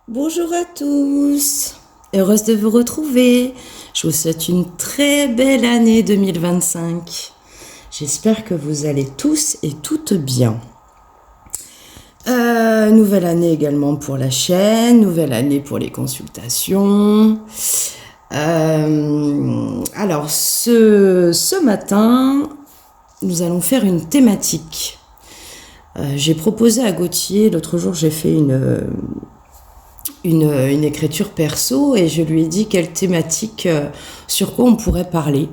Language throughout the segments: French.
Bonjour à tous, heureuse de vous retrouver. Je vous souhaite une très belle année 2025. J'espère que vous allez tous et toutes bien. Nouvelle année également pour la chaîne, nouvelle année pour les consultations. Alors ce matin, nous allons faire une thématique. J'ai proposé à Gauthier, l'autre jour j'ai fait une écriture perso et je lui ai dit quelle thématique, sur quoi on pourrait parler.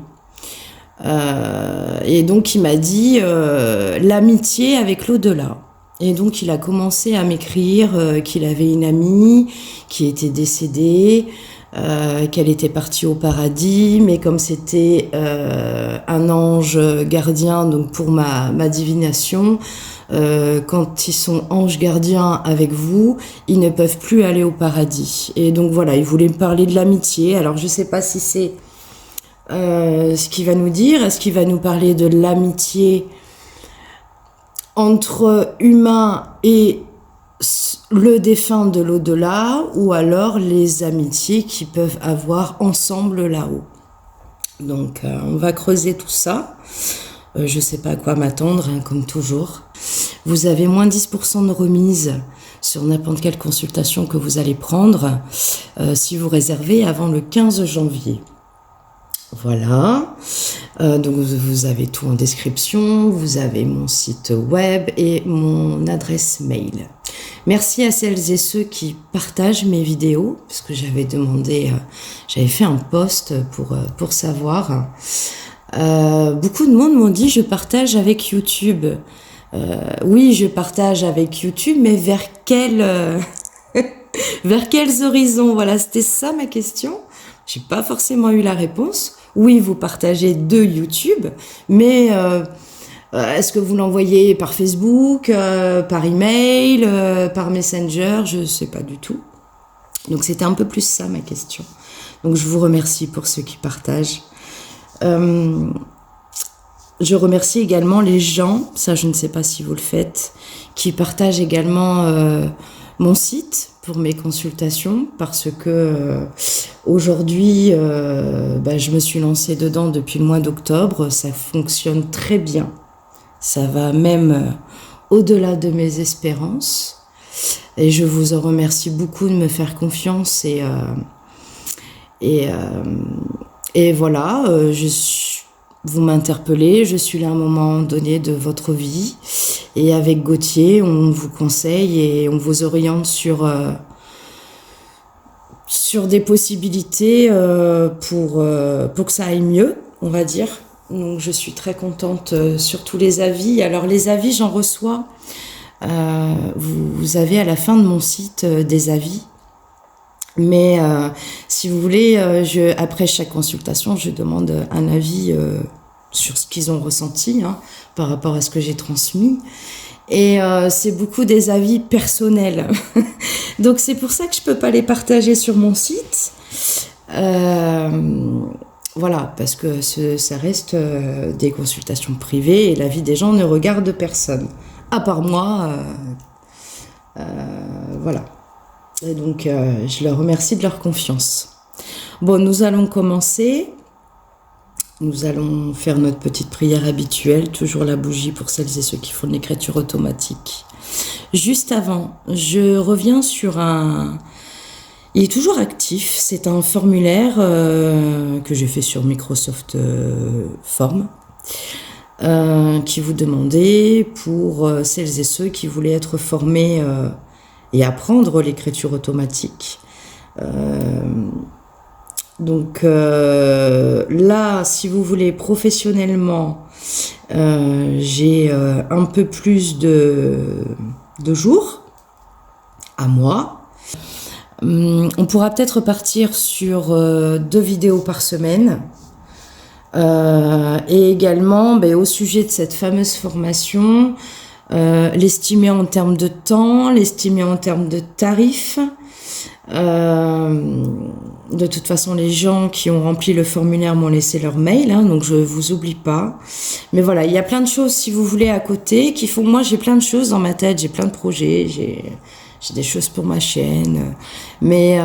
Et donc il m'a dit l'amitié avec l'au-delà. Et donc il a commencé à m'écrire qu'il avait une amie qui était décédée, qu'elle était partie au paradis, mais comme c'était un ange gardien, donc pour ma divination, quand ils sont anges gardiens avec vous, ils ne peuvent plus aller au paradis. Et donc voilà, il voulait me parler de l'amitié. Alors je ne sais pas si c'est ce qu'il va nous dire. Est-ce qu'il va nous parler de l'amitié entre humains et le défunt de l'au-delà, ou alors les amitiés qu'ils peuvent avoir ensemble là-haut. Donc on va creuser tout ça. Je ne sais pas à quoi m'attendre, hein, comme toujours. Vous avez moins 10% de remise sur n'importe quelle consultation que vous allez prendre si vous réservez avant le 15 janvier. Voilà, donc vous avez tout en description, vous avez mon site web et mon adresse mail. Merci à celles et ceux qui partagent mes vidéos, parce que j'avais demandé, j'avais fait un post pour savoir. Beaucoup de monde m'ont dit je partage avec YouTube. Oui, je partage avec YouTube, mais vers vers quels horizons? Voilà, c'était ça ma question. J'ai pas forcément eu la réponse. Oui, vous partagez de YouTube, mais est-ce que vous l'envoyez par Facebook, par email, par Messenger? Je sais pas du tout. Donc c'était un peu plus ça ma question. Donc je vous remercie pour ceux qui partagent. Je remercie également les gens, ça je ne sais pas si vous le faites, qui partagent également mon site pour mes consultations, parce que aujourd'hui, je me suis lancée dedans depuis le mois d'octobre, ça fonctionne très bien, ça va même au-delà de mes espérances, et je vous en remercie beaucoup de me faire confiance, et voilà, vous m'interpellez, je suis là à un moment donné de votre vie, et avec Gauthier, on vous conseille et on vous oriente sur des possibilités pour que ça aille mieux, on va dire. Donc je suis très contente sur tous les avis. Alors les avis, j'en reçois. Vous avez à la fin de mon site des avis. Mais si vous voulez, après chaque consultation, je demande un avis sur ce qu'ils ont ressenti, hein, par rapport à ce que j'ai transmis. Et c'est beaucoup des avis personnels. Donc c'est pour ça que je peux pas les partager sur mon site. Voilà, parce que ça reste des consultations privées et l'avis des gens ne regarde personne. À part moi, voilà. Et donc, je leur remercie de leur confiance. Bon, nous allons commencer. Nous allons faire notre petite prière habituelle, toujours la bougie pour celles et ceux qui font de l'écriture automatique. Juste avant, je reviens sur il est toujours actif, c'est un formulaire que j'ai fait sur Microsoft Form, qui vous demandait pour celles et ceux qui voulaient être formés et apprendre l'écriture automatique. Donc là, si vous voulez professionnellement, j'ai un peu plus de jours à moi. On pourra peut-être partir sur 2 vidéos par semaine. Et également, au sujet de cette fameuse formation, l'estimer en termes de temps, l'estimer en termes de tarifs. De toute façon, les gens qui ont rempli le formulaire m'ont laissé leur mail, hein, donc je vous oublie pas. Mais voilà, il y a plein de choses, si vous voulez, à côté, qui font... Moi, j'ai plein de choses dans ma tête, j'ai plein de projets, j'ai des choses pour ma chienne. Mais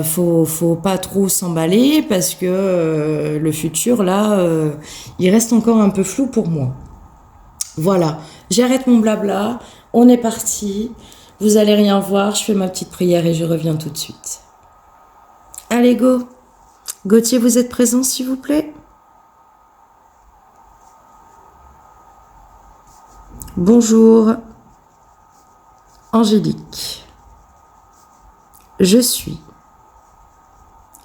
faut pas trop s'emballer parce que le futur, là, il reste encore un peu flou pour moi. Voilà, j'arrête mon blabla, on est parti. Vous allez rien voir, je fais ma petite prière et je reviens tout de suite. Allez, go. Gauthier, vous êtes présent, s'il vous plaît? Bonjour. Angélique. Je suis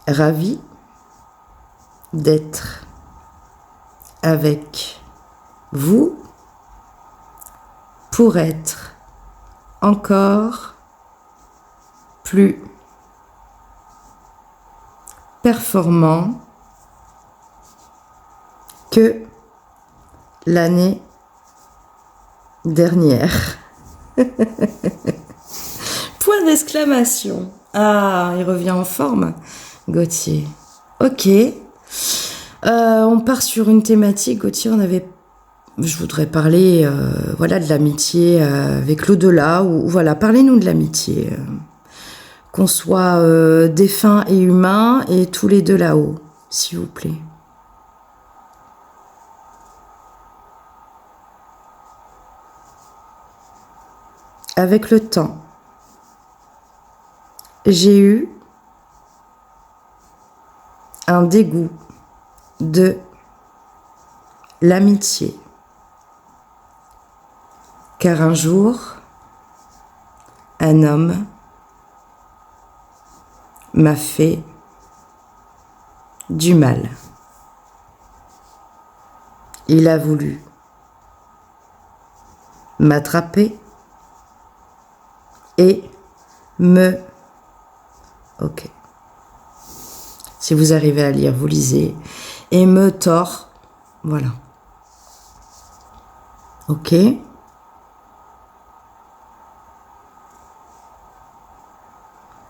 ravie d'être avec vous pour être encore plus performant que l'année dernière. Point d'exclamation. Ah, il revient en forme, Gauthier. Ok. On part sur une thématique, Gauthier, je voudrais parler voilà, de l'amitié avec l'au-delà, ou voilà, parlez-nous de l'amitié. Qu'on soit défunt et humain et tous les deux là-haut, s'il vous plaît. Avec le temps, j'ai eu un dégoût de l'amitié. Car un jour, un homme m'a fait du mal. Il a voulu m'attraper et me... Ok. Si vous arrivez à lire, vous lisez. Et me tord. Voilà. Ok.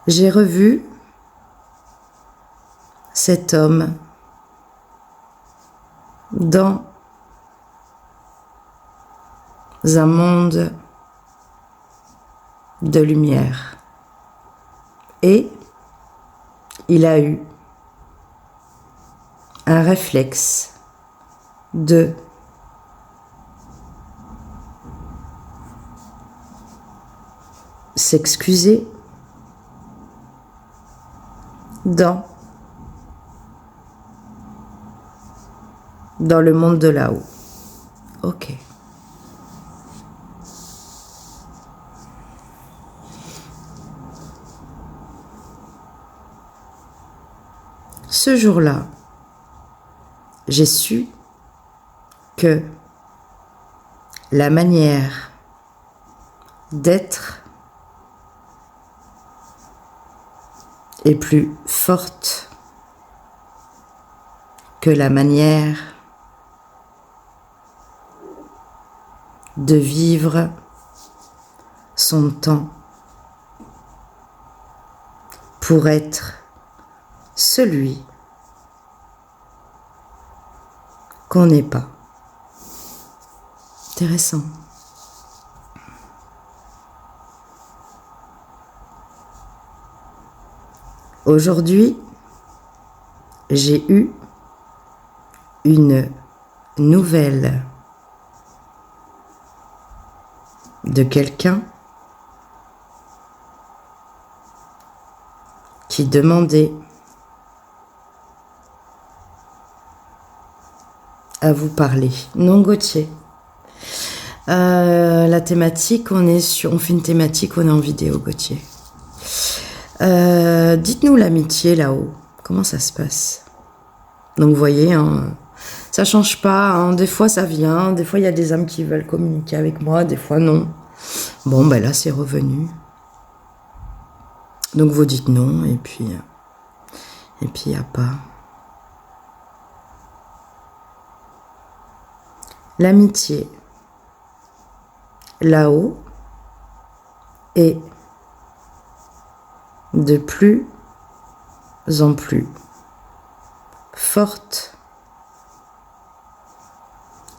J'ai revu cet homme dans un monde de lumière. Et il a eu un réflexe de s'excuser dans le monde de là-haut. Ok. Ce jour-là, j'ai su que la manière d'être est plus forte que la manière de vivre son temps pour être celui qu'on n'est pas. Intéressant. Aujourd'hui, j'ai eu une nouvelle de quelqu'un qui demandait à vous parler. Non, Gauthier. La thématique, on fait une thématique, on est en vidéo, Gauthier. Dites-nous l'amitié là-haut. Comment ça se passe? Donc, vous voyez, hein, ça change pas. Hein, des fois, ça vient. Des fois, il y a des âmes qui veulent communiquer avec moi. Des fois, non. Bon, ben là, c'est revenu. Donc, vous dites non. Et puis, il n'y a pas. L'amitié, là-haut, est de plus en plus forte,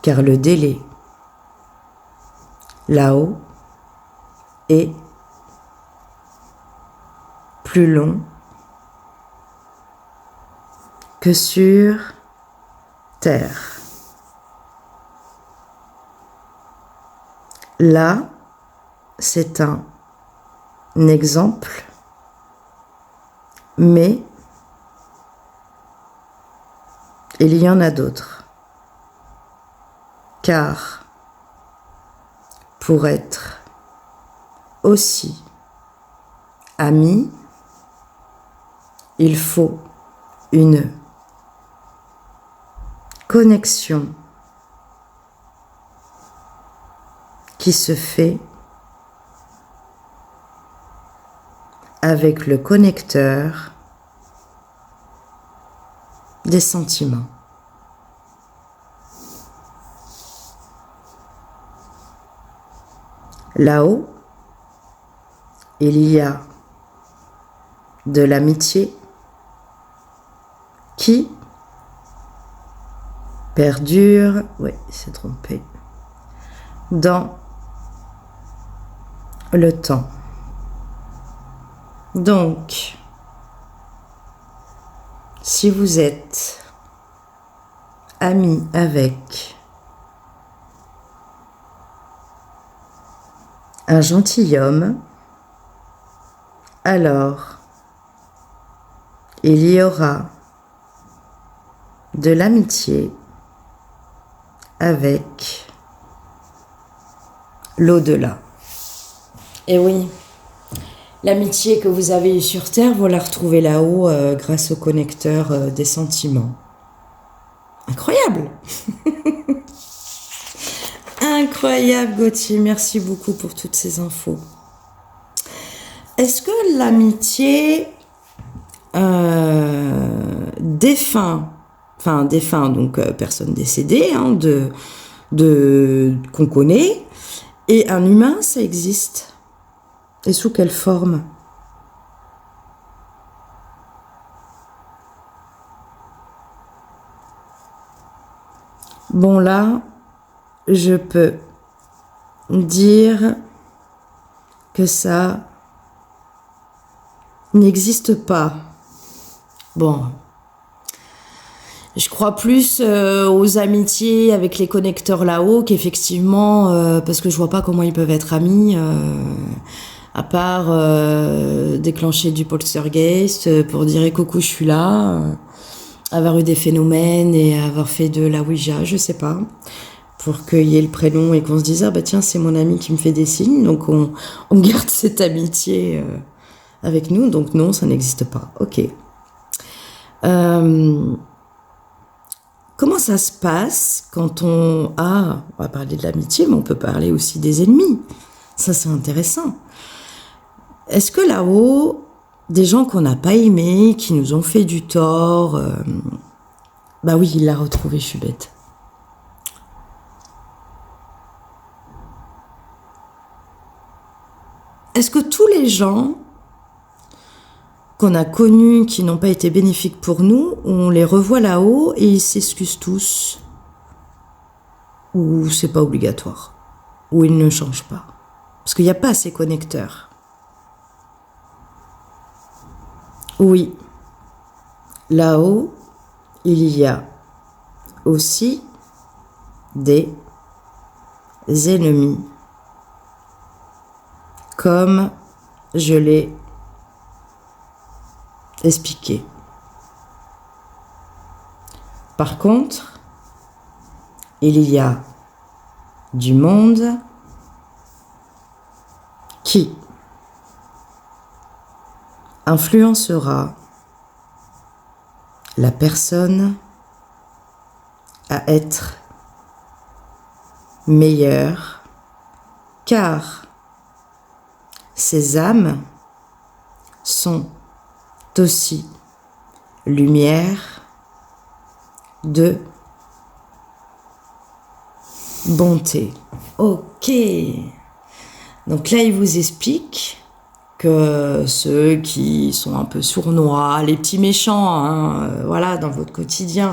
car le délai, là-haut, est plus long que sur terre. Là, c'est un exemple, mais il y en a d'autres. Car pour être aussi ami, il faut une connexion qui se fait avec le connecteur des sentiments. Là-haut, il y a de l'amitié qui perdure, oui, c'est trompé, dans le temps. Donc, si vous êtes ami avec un gentilhomme, alors il y aura de l'amitié avec l'au-delà. Et oui, l'amitié que vous avez eue sur Terre, vous la retrouvez là-haut grâce au connecteur des sentiments. Incroyable! Incroyable, Gauthier. Merci beaucoup pour toutes ces infos. Est-ce que l'amitié défunt, donc personne décédée, hein, qu'on connaît, et un humain, ça existe? Et sous quelle forme? Bon, là, je peux dire que ça n'existe pas. Bon, je crois plus aux amitiés avec les connecteurs là-haut qu'effectivement, parce que je vois pas comment ils peuvent être amis, à part déclencher du poltergeist pour dire coucou, je suis là, avoir eu des phénomènes et avoir fait de la Ouija, je sais pas, pour qu'il y ait le prénom et qu'on se dise ah bah tiens c'est mon ami qui me fait des signes, donc on garde cette amitié avec nous. Donc non, ça n'existe pas. Ok. Comment ça se passe quand on va parler de l'amitié, mais on peut parler aussi des ennemis. Ça, c'est intéressant. Est-ce que là-haut, des gens qu'on n'a pas aimés, qui nous ont fait du tort, bah oui, il l'a retrouvé, je suis bête. Est-ce que tous les gens qu'on a connus, qui n'ont pas été bénéfiques pour nous, on les revoit là-haut et ils s'excusent tous? Ou c'est pas obligatoire? Ou ils ne changent pas? Parce qu'il n'y a pas ces connecteurs. Oui, là-haut, il y a aussi des ennemis, comme je l'ai expliqué. Par contre, il y a du monde qui influencera la personne à être meilleure, car ces âmes sont aussi lumière de bonté. Ok. Donc là, il vous explique que ceux qui sont un peu sournois, les petits méchants, hein, voilà, dans votre quotidien,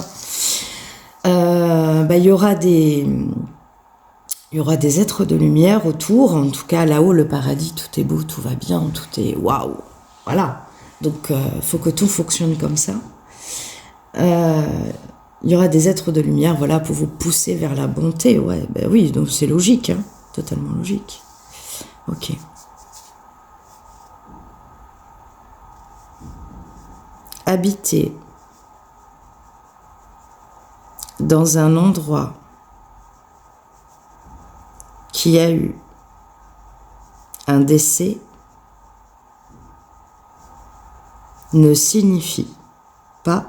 il y aura des êtres de lumière autour. En tout cas, là-haut, le paradis, tout est beau, tout va bien, tout est waouh. Voilà. Donc, il faut que tout fonctionne comme ça. Il y aura des êtres de lumière, voilà, pour vous pousser vers la bonté. Ouais, ben oui, donc c'est logique, hein, totalement logique. Ok. Habiter dans un endroit qui a eu un décès ne signifie pas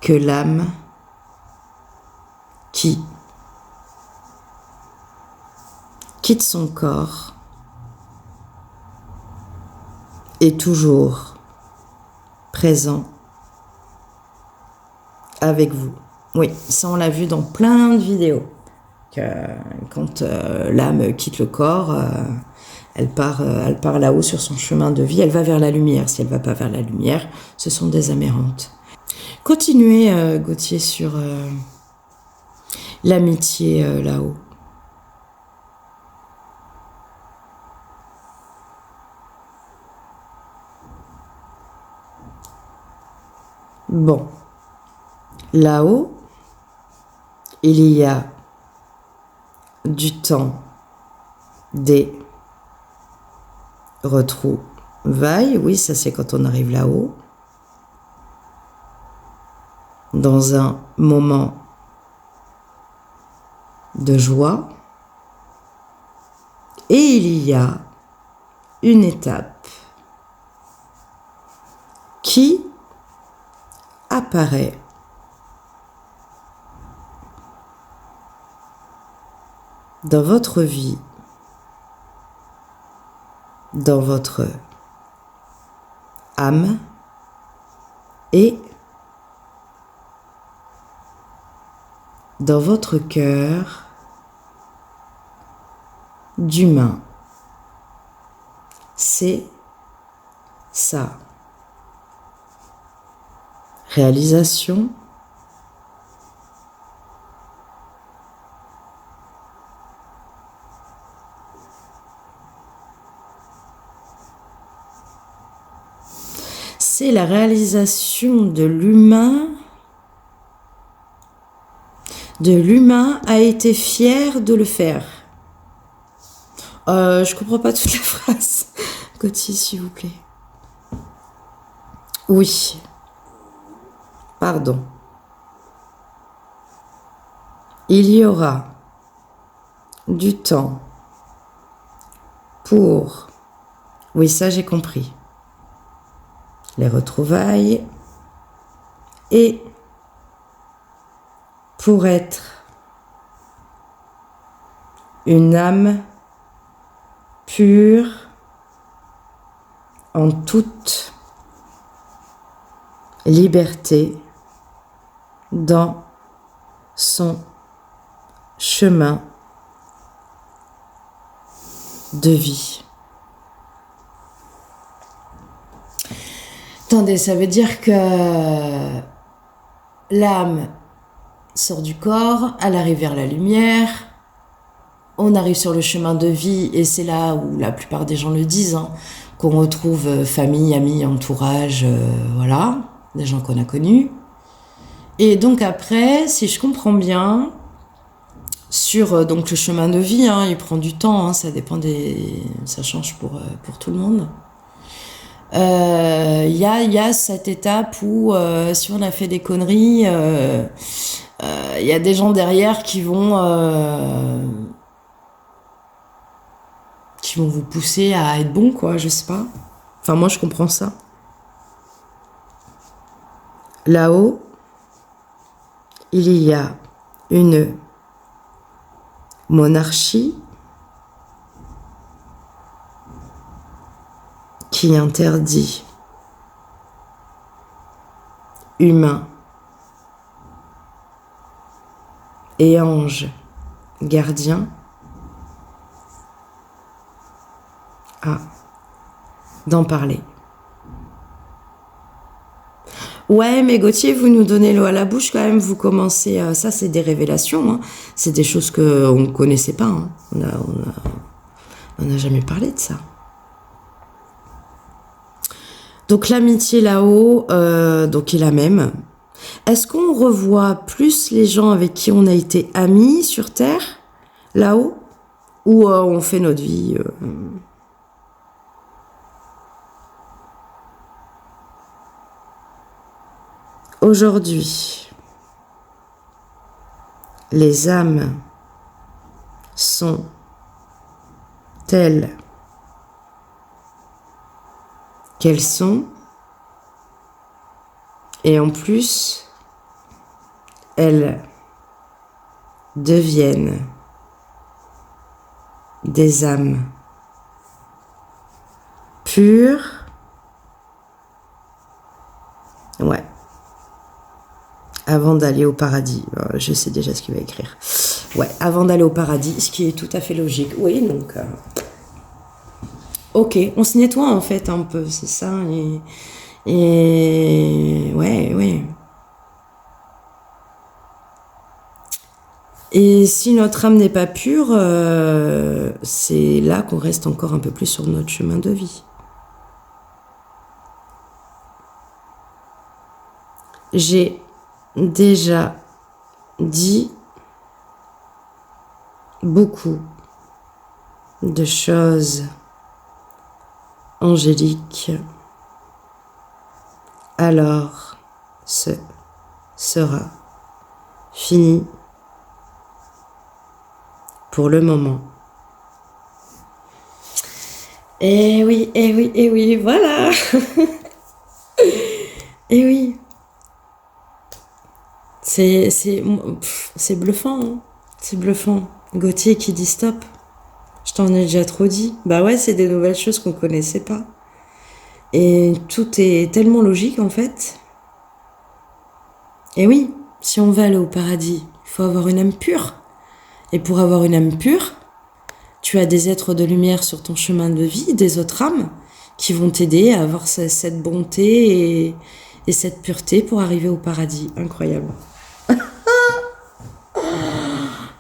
que l'âme qui quitte son corps est toujours présent avec vous. Oui, ça on l'a vu dans plein de vidéos. Que quand l'âme quitte le corps, elle part là-haut sur son chemin de vie, elle va vers la lumière. Si elle ne va pas vers la lumière, ce sont des âmes errantes. Continuez, Gauthier, sur l'amitié là-haut. Bon, là-haut, il y a du temps des retrouvailles. Oui, ça c'est quand on arrive là-haut. Dans un moment de joie. Et il y a une étape qui apparaît dans votre vie, dans votre âme et dans votre cœur d'humain. C'est ça. Réalisation. C'est la réalisation de l'humain. L'humain a été fier de le faire. Je comprends pas toute la phrase. Gauthier, s'il vous plaît. Oui. Pardon. Il y aura du temps pour... Oui, ça j'ai compris. Les retrouvailles et pour être une âme pure en toute liberté dans son chemin de vie. Attendez, ça veut dire que l'âme sort du corps, elle arrive vers la lumière, on arrive sur le chemin de vie et c'est là où la plupart des gens le disent, hein, qu'on retrouve famille, amis, entourage, voilà, des gens qu'on a connus. Et donc après, si je comprends bien, sur donc le chemin de vie, hein, il prend du temps, hein, ça dépend ça change pour tout le monde. Il y a cette étape où si on a fait des conneries, il y a des gens derrière qui vont vous pousser à être bon, quoi, je sais pas. Enfin, moi, je comprends ça. Là-haut, il y a une monarchie qui interdit humains et anges gardiens d'en parler. Ouais, mais Gauthier, vous nous donnez l'eau à la bouche quand même, vous commencez... ça, c'est des révélations, hein. C'est des choses qu'on ne connaissait pas. Hein. On n'a jamais parlé de ça. Donc l'amitié là-haut, donc est la même. Est-ce qu'on revoit plus les gens avec qui on a été amis sur Terre, là-haut, ou on fait notre vie Aujourd'hui, les âmes sont telles qu'elles sont, et en plus, elles deviennent des âmes pures. Ouais. Avant d'aller au paradis. Je sais déjà ce qu'il va écrire. Ouais, avant d'aller au paradis, ce qui est tout à fait logique. Oui, donc... ok, on se nettoie en fait un peu, c'est ça. Et ouais, ouais. Et si notre âme n'est pas pure, c'est là qu'on reste encore un peu plus sur notre chemin de vie. J'ai déjà dit beaucoup de choses angéliques. Alors, ce sera fini pour le moment. Eh oui, eh oui, eh oui, voilà. Eh oui. C'est bluffant, hein. C'est bluffant. Gauthier qui dit stop. Je t'en ai déjà trop dit. Bah ouais, c'est des nouvelles choses qu'on connaissait pas. Et tout est tellement logique en fait. Et oui, si on veut aller au paradis, il faut avoir une âme pure. Et pour avoir une âme pure, tu as des êtres de lumière sur ton chemin de vie, des autres âmes, qui vont t'aider à avoir cette bonté et cette pureté pour arriver au paradis. Incroyable.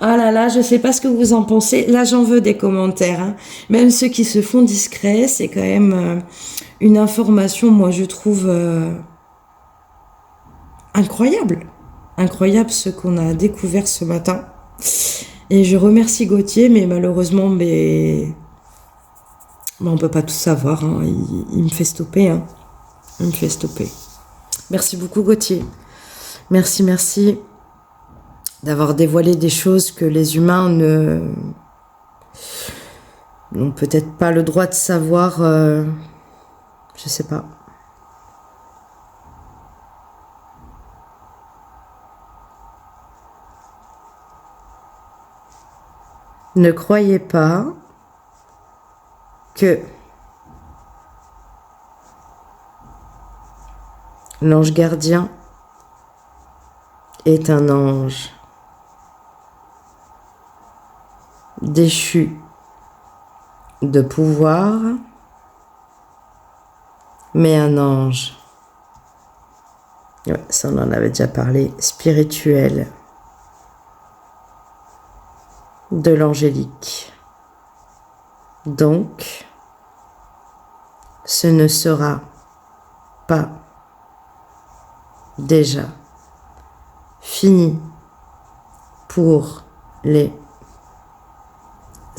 Ah là là, je sais pas ce que vous en pensez. Là, j'en veux des commentaires, hein. Même ceux qui se font discrets, c'est quand même une information, moi, je trouve incroyable. Incroyable ce qu'on a découvert ce matin. Et je remercie Gauthier, mais malheureusement, on peut pas tout savoir, hein. Il me fait stopper, hein. Il me fait stopper. Merci beaucoup, Gauthier. Merci, merci d'avoir dévoilé des choses que les humains n'ont peut-être pas le droit de savoir. Je sais pas. Ne croyez pas que l'ange gardien est un ange déchu de pouvoir, mais un ange, ouais, ça on en avait déjà parlé, spirituel, de l'angélique. Donc, ce ne sera pas déjà fini pour les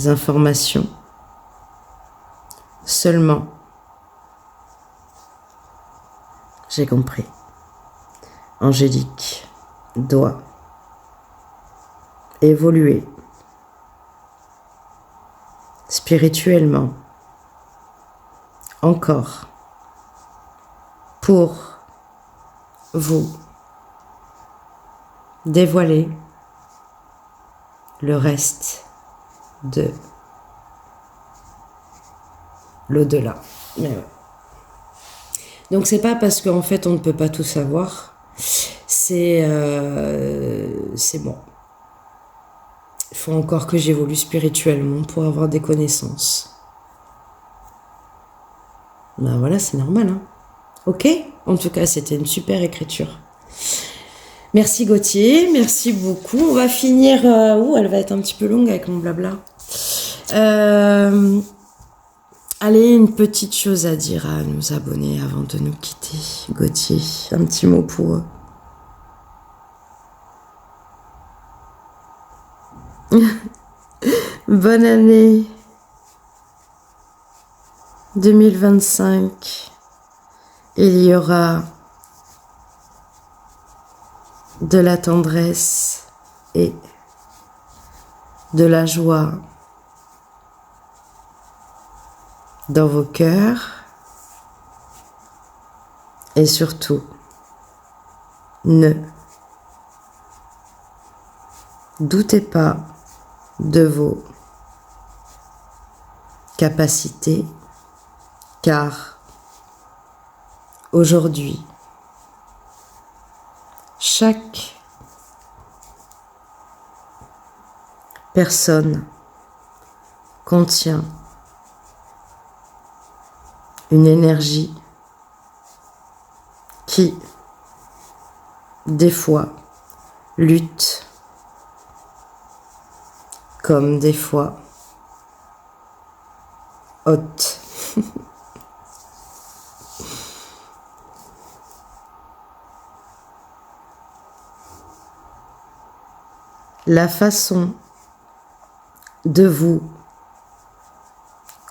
informations. Seulement, j'ai compris. Angélique doit évoluer spirituellement encore pour vous dévoiler le reste de l'au-delà. Mais ouais. Donc c'est pas parce qu'en fait on ne peut pas tout savoir, c'est bon. Il faut encore que j'évolue spirituellement pour avoir des connaissances. Ben voilà, c'est normal, hein. Ok? En tout cas, c'était une super écriture. Merci Gauthier, merci beaucoup. On va finir... elle va être un petit peu longue avec mon blabla. Allez, une petite chose à dire à nos abonnés avant de nous quitter. Gauthier, un petit mot pour eux. Bonne année 2025. Il y aura de la tendresse et de la joie dans vos cœurs et surtout, ne doutez pas de vos capacités car aujourd'hui, chaque personne contient une énergie qui, des fois, lutte, comme des fois, ôte. La façon de vous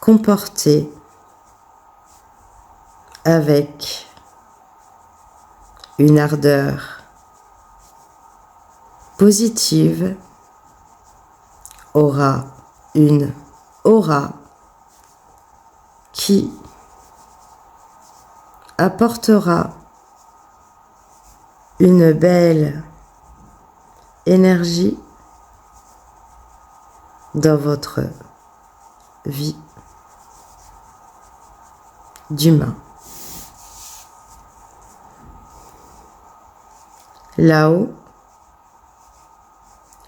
comporter avec une ardeur positive aura une aura qui apportera une belle énergie dans votre vie d'humain. Là-haut,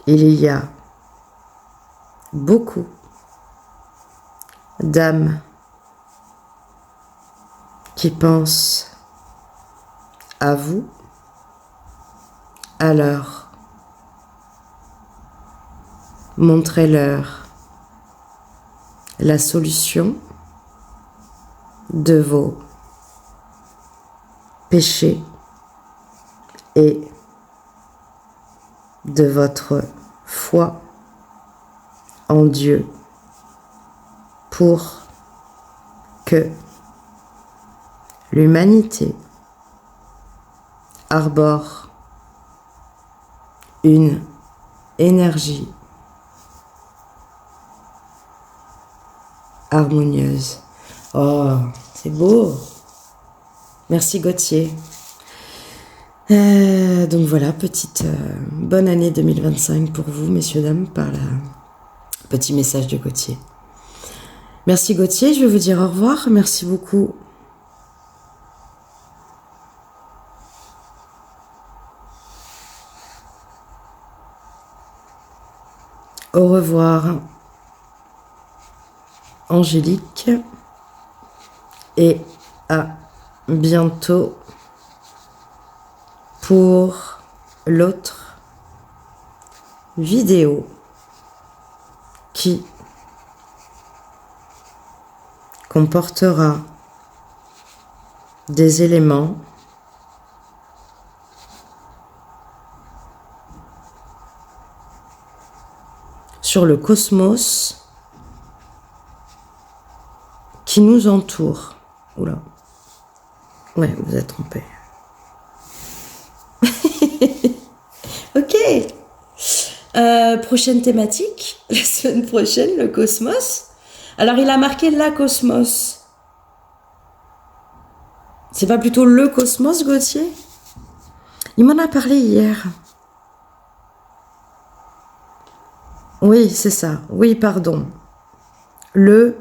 il y a beaucoup d'âmes qui pensent à vous. Alors, montrez-leur la solution de vos péchés et de votre foi en Dieu pour que l'humanité arbore une énergie harmonieuse. Oh, c'est beau. Merci Gauthier. Donc voilà, petite bonne année 2025 pour vous, messieurs, dames, par le petit message de Gauthier. Merci Gauthier, je vais vous dire au revoir. Merci beaucoup. Au revoir, Angélique, et à bientôt pour l'autre vidéo qui comportera des éléments sur le cosmos qui nous entoure. Oula. Ouais, vous êtes trompé. Ok. Prochaine thématique, la semaine prochaine, le cosmos. Alors, il a marqué la cosmos. C'est pas plutôt le cosmos, Gauthier? Il m'en a parlé hier. Oui, c'est ça. Oui, pardon. Le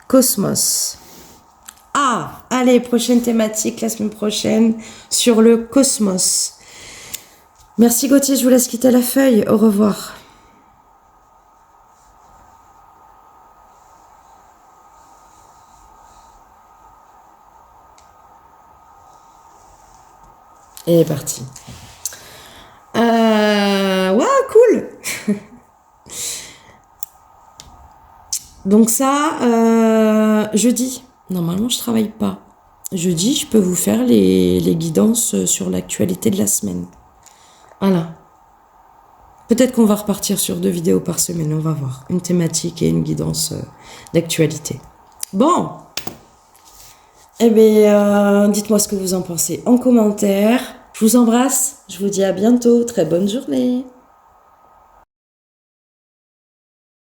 cosmos. Ah, allez, prochaine thématique la semaine prochaine sur le cosmos. Merci Gauthier, je vous laisse quitter la feuille. Au revoir. Et parti. Ouais, cool. Donc ça, jeudi. Normalement, je travaille pas. Jeudi, je peux vous faire les guidances sur l'actualité de la semaine. Voilà. Peut-être qu'on va repartir sur 2 vidéos par semaine, on va voir. Une thématique et une guidance d'actualité. Bon. Eh bien, dites-moi ce que vous en pensez en commentaire. Je vous embrasse. Je vous dis à bientôt. Très bonne journée.